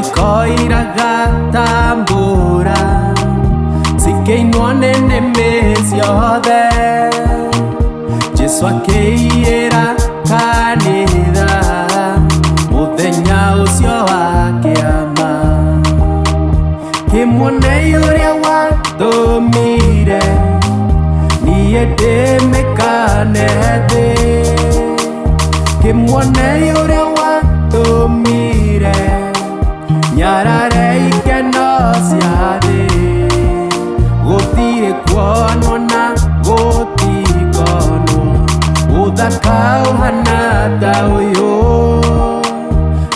ikoiraga tambura cikĩinwo nĩ nĩmĩ ciothe. Jesũ akĩiyĩra kanitha mũthenya ũcio wa kĩama, kĩmuonei ũrĩa watũmire niĩ ndĩmĩkane thĩ. Kĩmuonei ũrĩa watũmire nyarare ikeno cia thĩ. Gũtirĩ kuonwo na gũtikonwo ũthaka ũhana ta ũyũ.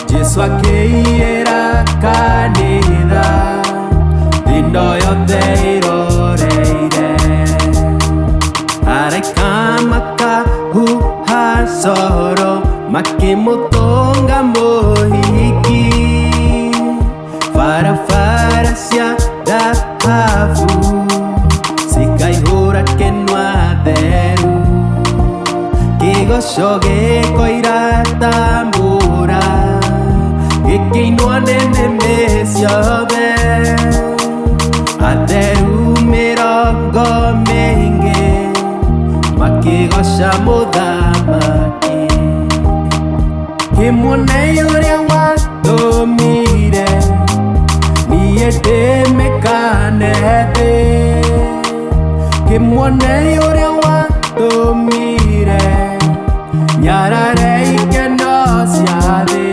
Jesũ akĩiyĩra kanitha thĩ yothe ĩroreire. Araika makahuha coro makĩmũtũnga mũhiki. Barabara cia thahabu cikaihũra kĩnua theru. Kĩgoco gĩkoira tambũra gĩkĩinwo nĩ nĩmĩ ciothe. Atheru mĩrongo mĩingĩ makĩgoca mũthamaki. Kĩmuonei ũrĩa watũmire niĩ ndĩmĩkane thĩ. Kĩmuonei ũrĩa watũmire nyarare ikeno cia thĩ.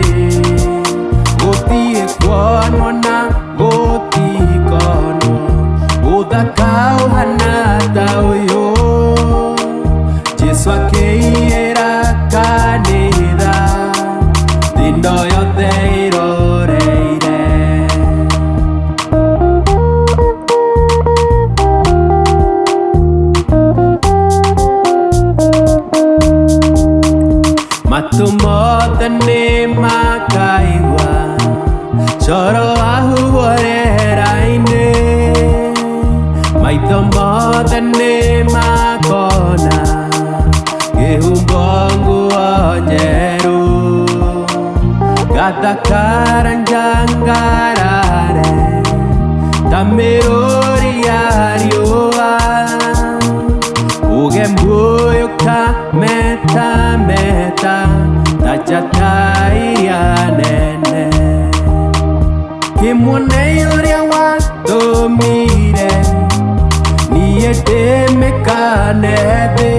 Gũtirĩ kuonwo na gũtikonwo ũthaka ũhana ta ũyũ. Jesũ akĩiyĩra kanitha thĩ yothe ĩroreire. Matũ mothe nĩ makaigua coro wahuhwo rĩera-inĩ. Maitho mothe nĩ makona kĩhumbwo nguo njerũ. Gathakara njangarare ta mĩrũri ya riũa. Ũgembuĩũka meta meta ta njata iria nene. Kĩmuonei ũrĩa watũmire niĩ ndĩmĩkane thĩ.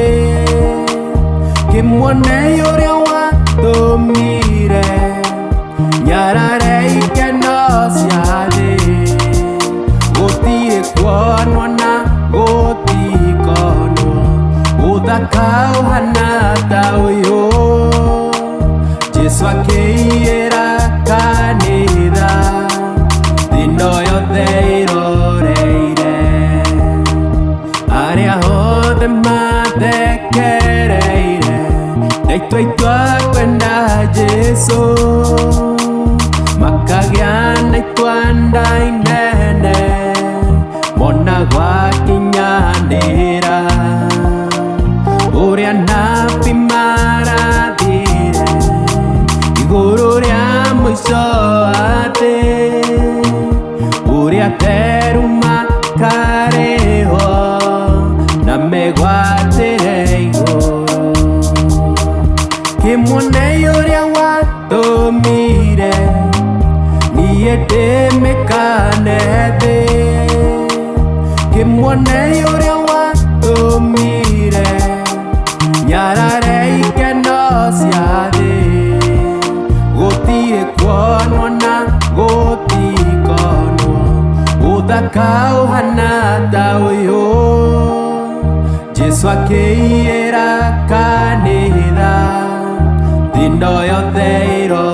Kĩmuonei ũrĩa watũmire nyarare ikeno cia thĩ. Gũtirĩ kuonwo na gũtikonwo ũthaka ũhana ta ũyũ. Jesũ akĩiyĩra kanitha thĩ yothe ĩroreire. Arĩa othe mathekereire na itua itua kwenda Jesũ makagĩa na itua ndainene mona gwakinyanĩra. Ũrĩa nabi marathire igũrũ rĩa mũico wa thĩ. Ũrĩa atheru makarĩhwo na megwatĩre igũrũ. Kĩmuonei ũrĩa watũmire niĩ ndĩmĩkane thĩ. Kĩmuonei ũrĩa watũmire nyarare ikeno cia thĩ. Gũtirĩ kuonwo na gũtikonwo ũthaka ũhana ta ũyũ. Jesũ akĩiyĩra kanitha thĩ yothe ĩroreire.